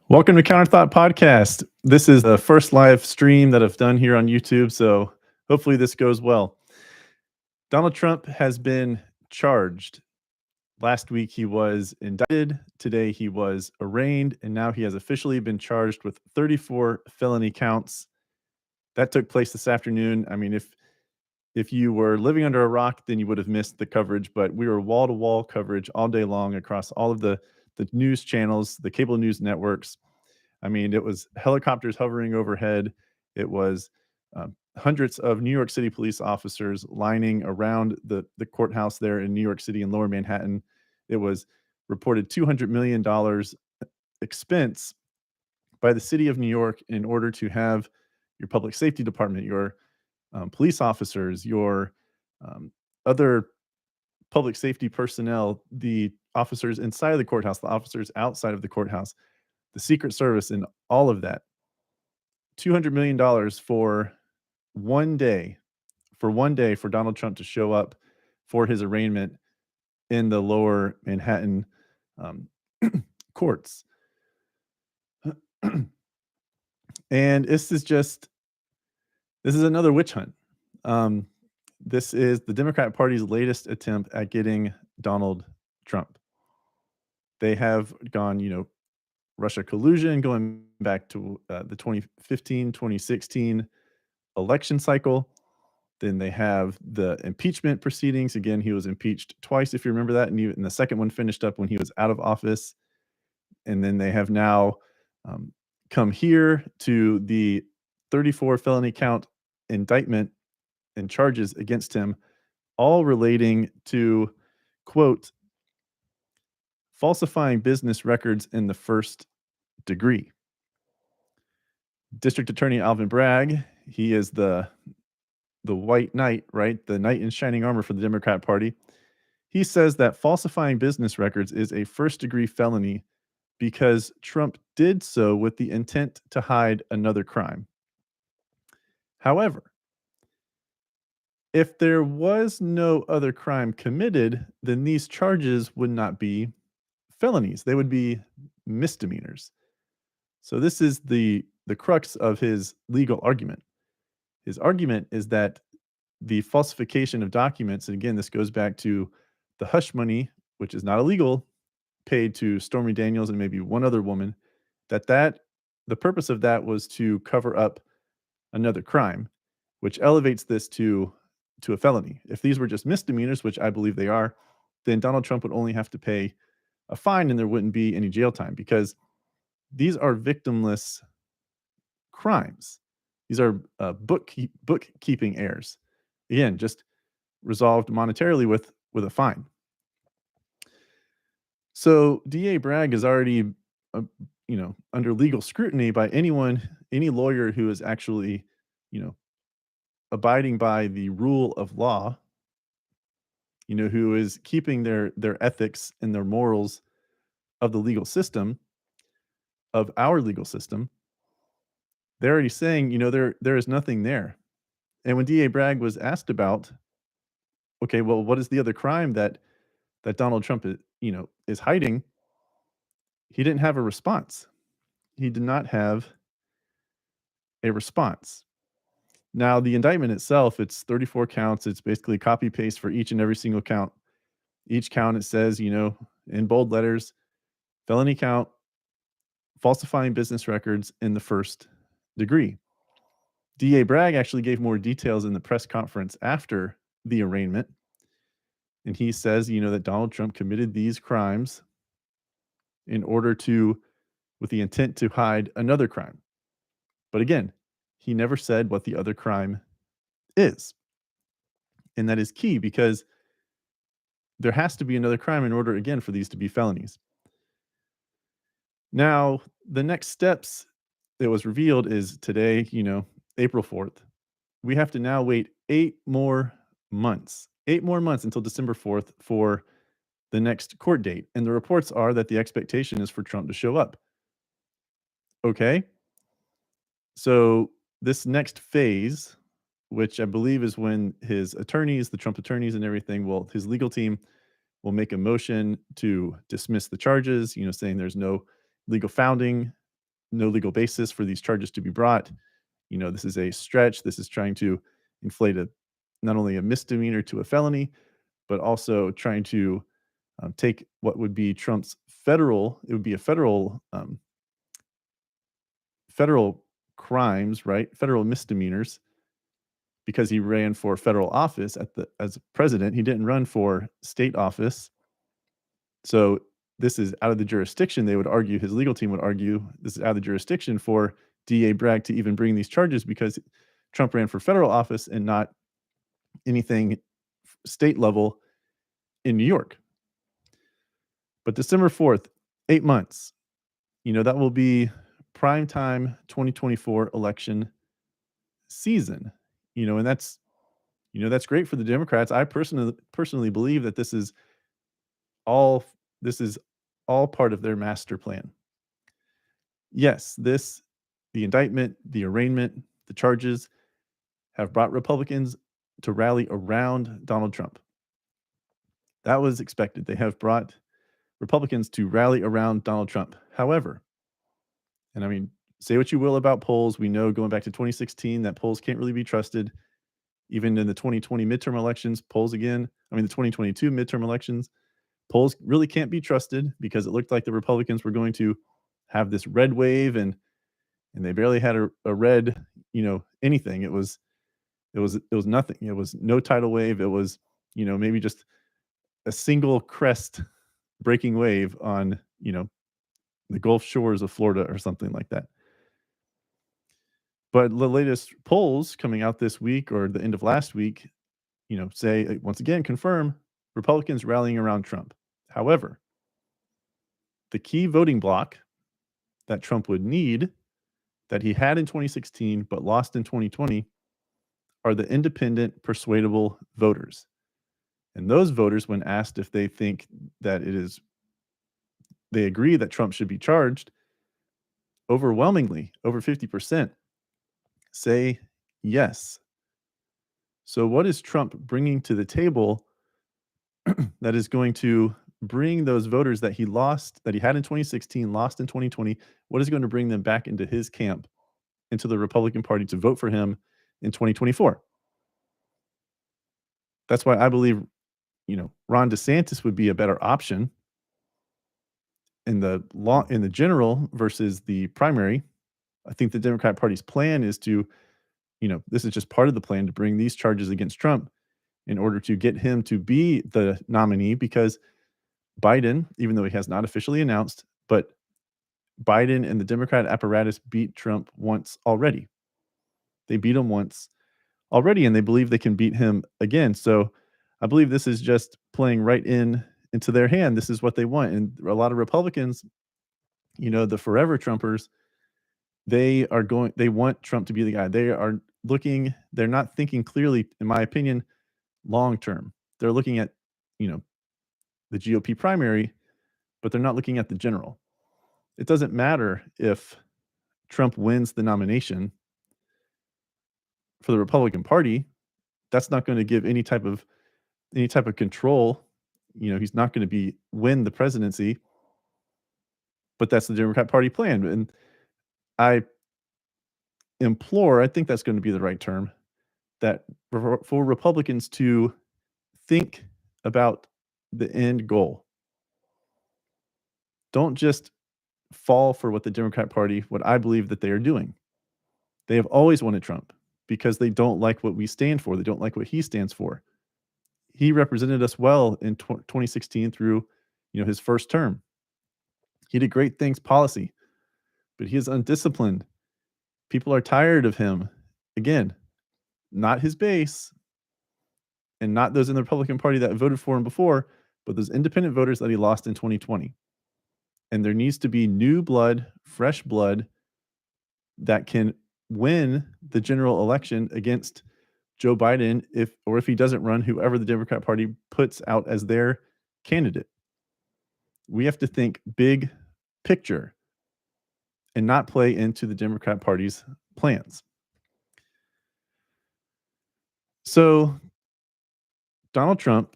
Welcome to Counter Thought Podcast. This is the first live stream that I've done here on YouTube, so hopefully this goes well. Donald Trump has been charged. Last week he was indicted, today he was arraigned, and now he has officially been charged with 34 felony counts. That took place this afternoon. I mean, if you were living under a rock, then you would have missed the coverage, but we were wall-to-wall coverage all day long across all of the news channels, the cable news networks. I mean, it was helicopters hovering overhead. It was hundreds of New York City police officers lining around the courthouse there in New York City in Lower Manhattan. It was reported $200 million expense by the city of New York in order to have your public safety department, your police officers, your other public safety personnel, the officers inside of the courthouse, the officers outside of the courthouse, the Secret Service, and all of that. $200 million for one day, for Donald Trump to show up for his arraignment in the Lower Manhattan courts. And this is another witch hunt. This is the Democrat Party's latest attempt at getting Donald Trump. They have gone, Russia collusion going back to the 2015, 2016 election cycle. Then they have the impeachment proceedings. Again, he was impeached twice, if you remember that. And the second one finished up when he was out of office. And then they have now come here to the 34 felony count indictment and charges against him, all relating to, quote, falsifying business records in the first degree. District Attorney Alvin Bragg, he is the white knight, right? The knight in shining armor for the Democrat Party. He says that falsifying business records is a first-degree felony because Trump did so with the intent to hide another crime. However, if there was no other crime committed, then these charges would not be felonies. They would be misdemeanors. So this is the crux of his legal argument. His argument is that the falsification of documents, and again, this goes back to the hush money, which is not illegal, paid to Stormy Daniels and maybe one other woman, that the purpose of that was to cover up another crime, which elevates this to a felony. If these were just misdemeanors, which I believe they are, then Donald Trump would only have to pay a fine and there wouldn't be any jail time, because these are victimless crimes. These are bookkeeping errors. Again, just resolved monetarily with a fine. So DA Bragg is already, under legal scrutiny by any lawyer who is actually, abiding by the rule of law, who is keeping their ethics and their morals of the legal system, of our legal system. They're already saying, there is nothing there. And when DA Bragg was asked about, okay, well, what is the other crime that Donald Trump is hiding? He didn't have a response. He did not have a response. Now, the indictment itself, it's 34 counts. It's basically copy paste for each and every single count. Each count, it says, in bold letters, felony count, falsifying business records in the first degree. DA Bragg actually gave more details in the press conference after the arraignment. And he says, that Donald Trump committed these crimes in order with the intent to hide another crime. But again, he never said what the other crime is. And that is key, because there has to be another crime in order, again, for these to be felonies. Now, the next steps that was revealed is today, April 4th. We have to now wait 8 more months until December 4th for the next court date. And the reports are that the expectation is for Trump to show up. Okay. So this next phase, which I believe is when his attorneys, the Trump attorneys and everything, his legal team will make a motion to dismiss the charges, saying there's no legal founding no legal basis for these charges to be brought. This is a stretch. This is trying to inflate not only a misdemeanor to a felony, but also trying to take what would be Trump's it would be a federal crimes, right? Federal misdemeanors, because he ran for federal office as president. He didn't run for state office. So this is out of the jurisdiction. They would argue, his legal team would argue, this is out of the jurisdiction for DA Bragg to even bring these charges because Trump ran for federal office and not anything state level in New York. But December 4th, 8 months, that will be prime time 2024 election season. And that's great for the Democrats. I personally believe that this is all part of their master plan. Yes, the indictment, the arraignment, the charges have brought Republicans to rally around Donald Trump. That was expected. They have brought Republicans to rally around Donald Trump. However, and I mean, say what you will about polls, we know going back to 2016 that polls can't really be trusted. Even in the 2020 midterm elections, the 2022 midterm elections, polls really can't be trusted because it looked like the Republicans were going to have this red wave, and they barely had a red, anything. It was nothing. It was no tidal wave. It was, maybe just a single crest breaking wave on, the Gulf shores of Florida or something like that. But the latest polls coming out this week or the end of last week, say once again, confirm Republicans rallying around Trump. However, the key voting bloc that Trump would need, that he had in 2016 but lost in 2020, are the independent, persuadable voters. And those voters, when asked if they think that they agree that Trump should be charged, overwhelmingly, over 50%, say yes. So what is Trump bringing to the table that is going to bring those voters that he had in 2016, lost in 2020, what is going to bring them back into his camp, into the Republican Party to vote for him in 2024? That's why I believe, Ron DeSantis would be a better option in the general versus the primary. I think the Democrat Party's plan is to, this is just part of the plan to bring these charges against Trump in order to get him to be the nominee, because Biden, even though he has not officially announced, but Biden and the Democrat apparatus beat Trump once already. They beat him once already, and they believe they can beat him again. So I believe this is just playing right into their hand. This is what they want. And a lot of Republicans, the forever Trumpers, they want Trump to be the guy. They're not thinking clearly, in my opinion, long term. They're looking at, the GOP primary, but they're not looking at the general. It doesn't matter if Trump wins the nomination for the Republican Party. That's not going to give any type of control. He's not going to win the presidency, but that's the Democrat Party plan. And I think that's going to be the right term, that for Republicans to think about the end goal. Don't just fall for what I believe that they are doing. They have always wanted Trump because they don't like what we stand for. They don't like what he stands for. He represented us well in 2016 through, his first term. He did great things policy, but he is undisciplined. People are tired of him. Again, not his base and not those in the Republican Party that voted for him before, but those independent voters that he lost in 2020. And there needs to be new blood, fresh blood that can win the general election against Joe Biden if he doesn't run, whoever the Democrat Party puts out as their candidate. We have to think big picture and not play into the Democrat Party's plans. So Donald Trump,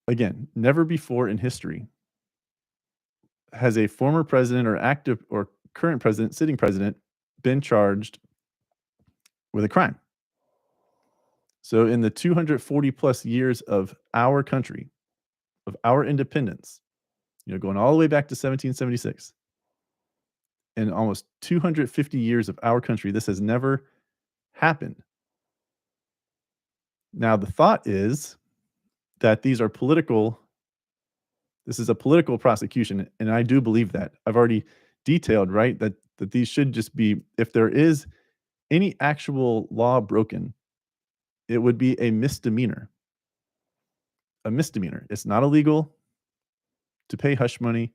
again, never before in history has a former president or current president, sitting president, been charged with a crime. So in the 240 plus years of our country, of our independence, going all the way back to 1776, in almost 250 years of our country, this has never happened. Now, the thought is that this is a political prosecution, and I do believe that. I've already detailed, right, that these should just be, if there is any actual law broken, it would be a misdemeanor. A misdemeanor. It's not illegal to pay hush money.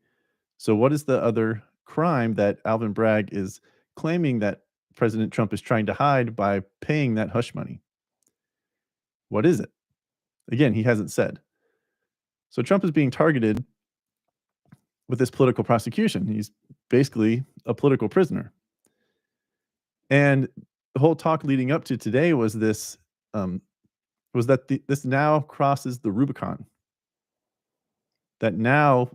So what is the other crime that Alvin Bragg is claiming that President Trump is trying to hide by paying that hush money? What is it? Again, he hasn't said. So Trump is being targeted with this political prosecution. He's basically a political prisoner. And the whole talk leading up to today was this, this now crosses the Rubicon. That now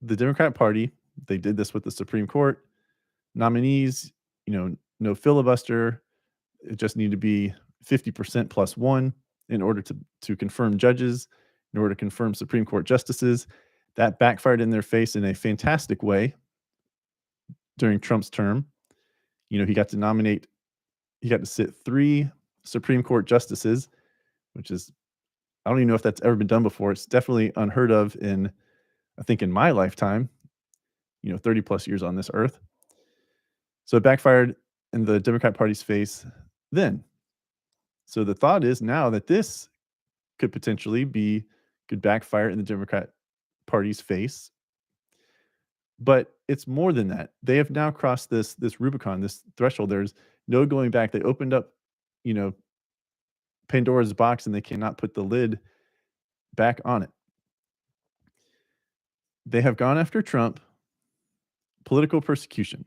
the Democrat Party, they did this with the Supreme Court nominees, no filibuster. It just need to be 50% plus one in order to confirm judges, in order to confirm Supreme Court justices. That backfired in their face in a fantastic way during Trump's term. He got to sit 3 Supreme Court justices, which is, I don't even know if that's ever been done before. It's definitely unheard of I think in my lifetime, 30 plus years on this earth. So it backfired in the Democrat Party's face then. So the thought is now that this could backfire in the Democrat Party's face. But it's more than that. They have now crossed this Rubicon, this threshold. There's no going back. They opened up, Pandora's box, and they cannot put the lid back on it. They have gone after Trump, political persecution.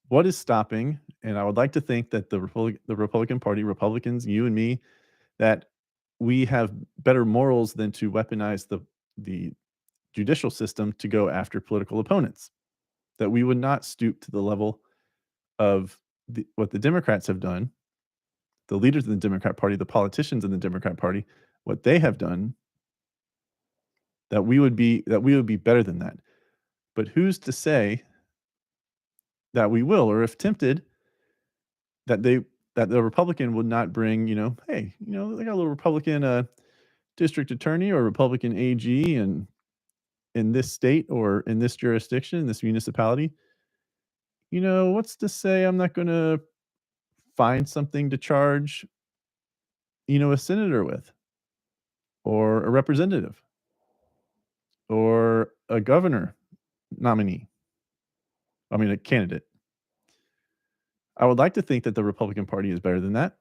What is stopping? And I would like to think that the Republican Party, Republicans, you and me, that we have better morals than to weaponize the judicial system to go after political opponents. That we would not stoop to the level of what the Democrats have done, the leaders of the Democrat Party, the politicians in the Democrat Party, what they have done. That we would be better than that. But who's to say that we will, or if tempted, that the Republican would not bring, hey, they got a little Republican district attorney or Republican AG in this state or in this jurisdiction, this municipality. What's to say I'm not going to find something to charge, a senator with, or a representative, or a governor nominee. A candidate. I would like to think that the Republican Party is better than that.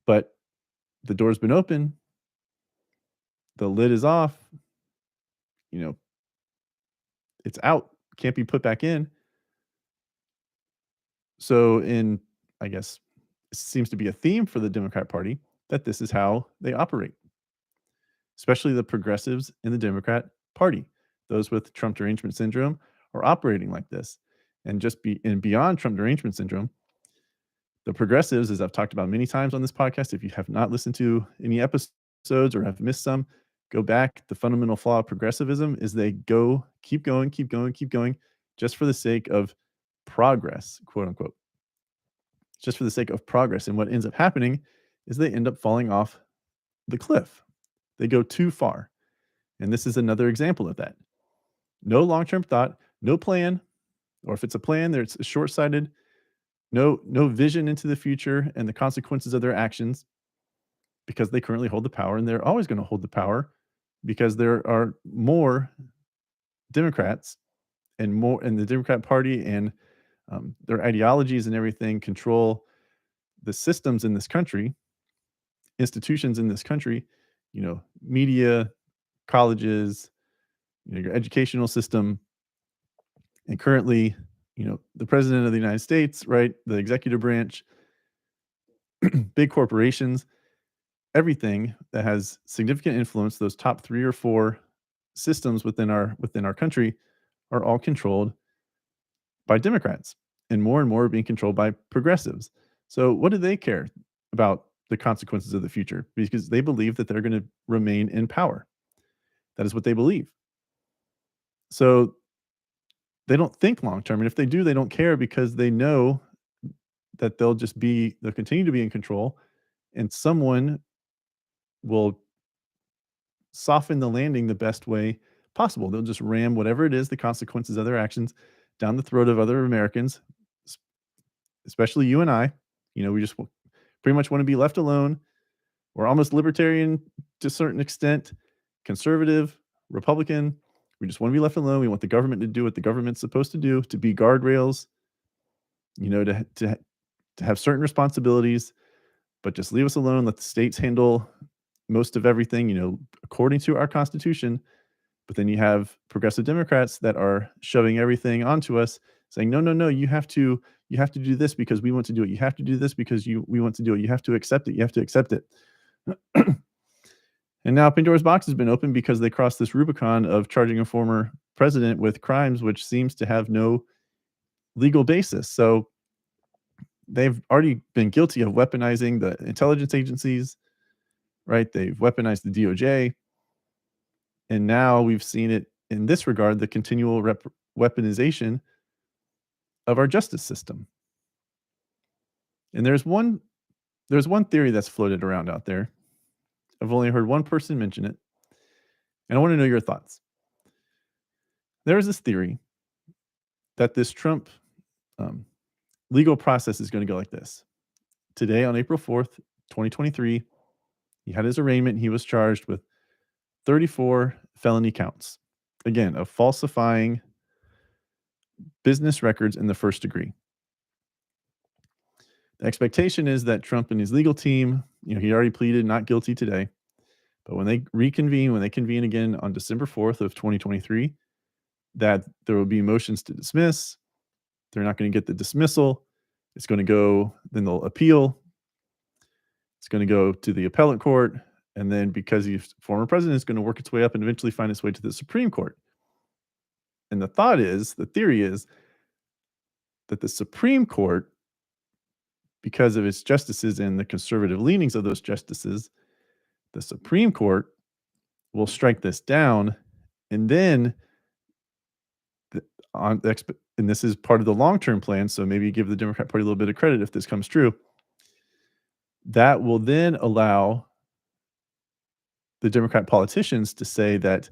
But the door's been open. The lid is off. It's out. Can't be put back in. So I guess it seems to be a theme for the Democrat Party that this is how they operate. Especially the progressives in the Democrat Party. Those with Trump derangement syndrome are operating like this. And beyond Trump derangement syndrome, the progressives, as I've talked about many times on this podcast, if you have not listened to any episodes or have missed some, go back. The fundamental flaw of progressivism is they keep going, just for the sake of progress, quote unquote. Just for the sake of progress. And what ends up happening is they end up falling off the cliff. They go too far. And this is another example of that. No long-term thought, no plan, or if it's a plan, it's short-sighted, no vision into the future and the consequences of their actions, because they currently hold the power, and they're always going to hold the power because there are more Democrats and the Democrat Party and their ideologies and everything control the systems in this country, institutions in this country, media, colleges, your educational system. And currently, the president of the United States, right, the executive branch, big corporations, everything that has significant influence, those top 3 or 4 systems within our country are all controlled by Democrats, and more are being controlled by progressives. So what do they care about the consequences of the future? Because they believe that they're going to remain in power. That is what they believe. So they don't think long term, and if they do, they don't care because they know that they'll continue to be in control, and someone will soften the landing the best way possible. They'll just ram whatever it is, the consequences of their actions, down the throat of other Americans, especially you and I. We just pretty much want to be left alone. We're almost libertarian to a certain extent, conservative, Republican. We just want to be left alone. We want the government to do what the government's supposed to do, to be guardrails, to have certain responsibilities, but just leave us alone. Let the states handle most of everything, according to our Constitution. But then you have progressive Democrats that are shoving everything onto us, saying, no, no, no, you have to do this because we want to do it. You have to do this because we want to do it. You have to accept it. You have to accept it. And now Pandora's box has been opened because they crossed this Rubicon of charging a former president with crimes which seems to have no legal basis. So they've already been guilty of weaponizing the intelligence agencies, right? They've weaponized the DOJ. And now we've seen it in this regard, the continual weaponization of our justice system. And there's one theory that's floated around out there. I've only heard one person mention it, and I want to know your thoughts. There is this theory that this Trump legal process is going to go like this. Today, on April 4th, 2023, he had his arraignment. He was charged with 34 felony counts, again, of falsifying business records in the first degree. The expectation is that Trump and his legal team, he already pleaded not guilty today, but when they convene again on December 4th of 2023, that there will be motions to dismiss. They're not going to get the dismissal. It's going to go, then they'll appeal. It's going to go to the appellate court. And then because he's former president, it's going to work its way up and eventually find its way to the Supreme Court. And the theory is that the Supreme Court, because of its justices and the conservative leanings of those justices, the Supreme Court will strike this down. And then and this is part of the long-term plan, so maybe give the Democrat Party a little bit of credit if this comes true. That will then allow the Democrat politicians to say that,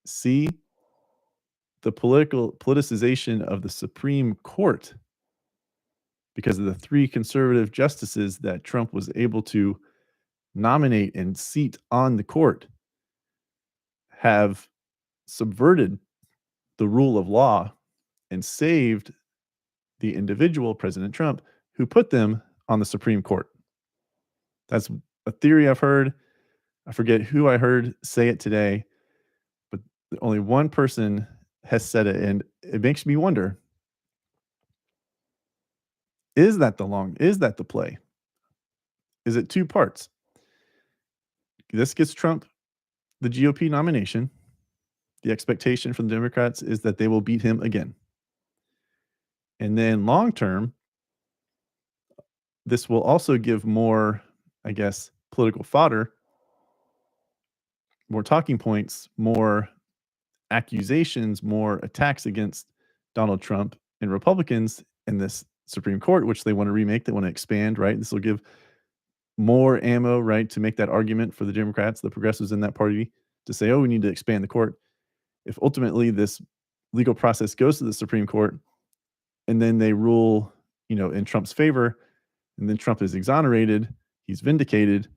see, the politicization of the Supreme Court, because of the 3 conservative justices that Trump was able to nominate and seat on the court, have subverted the rule of law and saved the individual, President Trump, who put them on the Supreme Court. That's a theory I've heard. I forget who I heard say it today, but only one person has said it, and it makes me wonder, is that the play? Is it 2 parts? This gets Trump the GOP nomination. The expectation from the Democrats is that they will beat him again. And then long term, this will also give more, I guess, political fodder, more talking points, more accusations, more attacks against Donald Trump and Republicans in this Supreme Court, which they want to remake, they want to expand, right? This will give more ammo, right, to make that argument for the Democrats, the progressives in that party, to say, oh, we need to expand the court. If ultimately this legal process goes to the Supreme Court and then they rule, in Trump's favor, and then Trump is exonerated, he's vindicated,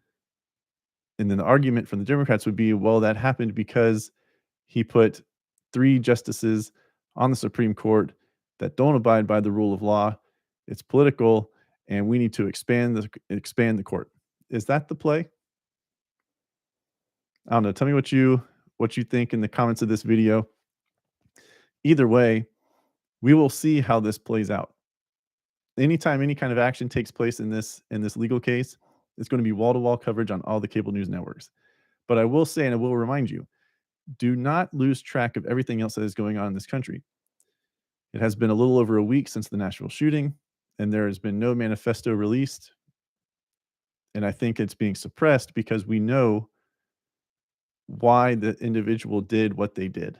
and then the argument from the Democrats would be, well, that happened because he put 3 justices on the Supreme Court that don't abide by the rule of law. It's political, and we need to expand the court. Is that the play? I don't know. Tell me what you think in the comments of this video. Either way, we will see how this plays out. Anytime any kind of action takes place in this legal case, it's going to be wall-to-wall coverage on all the cable news networks. But I will say, and I will remind you, Do not lose track of everything else that is going on in this country. It has been a little over a week since the Nashville shooting, and there has been no manifesto released. And I think it's being suppressed because we know why the individual did what they did.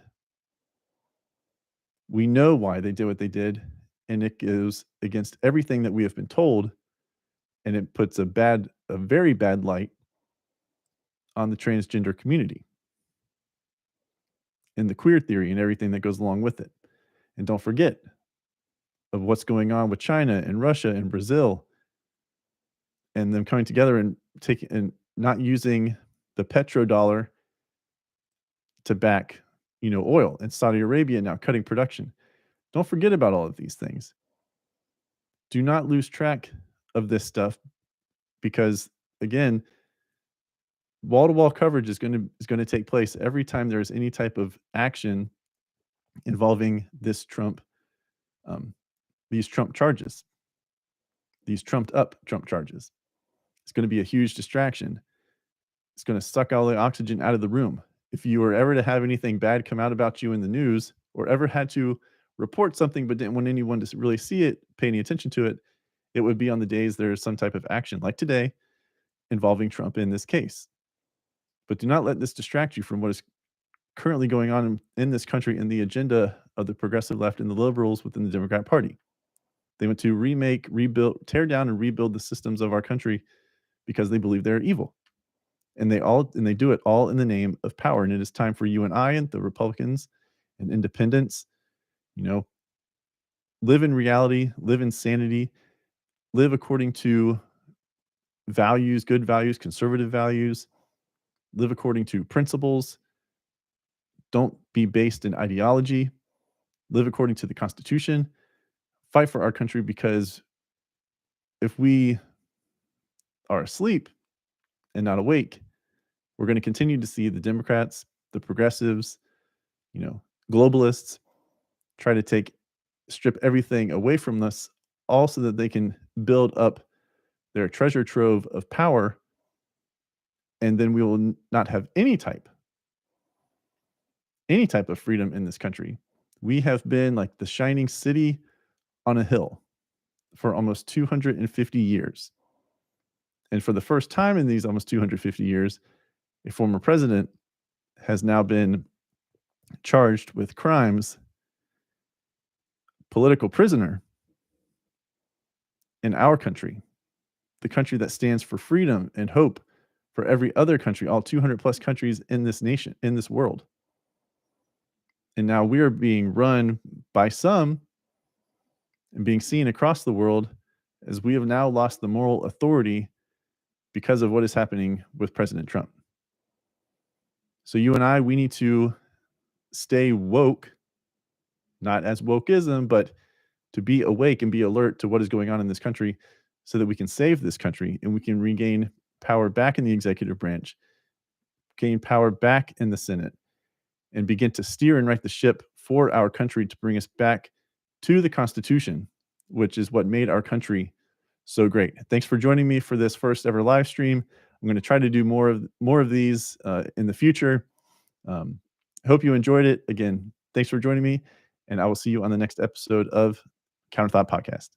We know why they did what they did, and it goes against everything that we have been told, and it puts a very bad light on the transgender community and the queer theory and everything that goes along with it. And don't forget of what's going on with China and Russia and Brazil and them coming together and taking and not using the petrodollar to back, oil, and Saudi Arabia now cutting production. Don't forget about all of these things. Do not lose track of this stuff because again, wall to wall coverage is going to take place every time there's any type of action involving this Trump these Trump charges, these trumped up Trump charges. It's going to be a huge distraction. It's going to suck all the oxygen out of the room. If you were ever to have anything bad come out about you in the news or ever had to report something but didn't want anyone to really see it, pay any attention to it, it would be on the days there's some type of action like today involving Trump in this case. But do not let this distract you from what is currently going on in this country and the agenda of the progressive left and the liberals within the Democrat Party. They want to remake, rebuild, tear down, and rebuild the systems of our country because they believe they're evil. And they do it all in the name of power. And it is time for you and I and the Republicans and independents, live in reality, live in sanity, live according to values, good values, conservative values, live according to principles. Don't be based in ideology. Live according to the Constitution. Fight for our country because if we are asleep and not awake, we're going to continue to see the Democrats, the progressives, globalists try to strip everything away from us, all so that they can build up their treasure trove of power. And then we will not have any type of freedom in this country. We have been like the shining city on a hill for almost 250 years. And for the first time in these almost 250 years, a former president has now been charged with crimes, political prisoner in our country, the country that stands for freedom and hope for every other country, all 200 plus countries in this nation, in this world. And now we are being run by some and being seen across the world as we have now lost the moral authority because of what is happening with President Trump. So you and I, we need to stay woke, not as wokeism, but to be awake and be alert to what is going on in this country so that we can save this country and we can regain power back in the executive branch, gain power back in the Senate, and begin to steer and right the ship for our country to bring us back to the Constitution, which is what made our country so great. Thanks for joining me for this first ever live stream. I'm going to try to do more of these in the future. I hope you enjoyed it. Again, thanks for joining me, and I will see you on the next episode of Counterthought Podcast.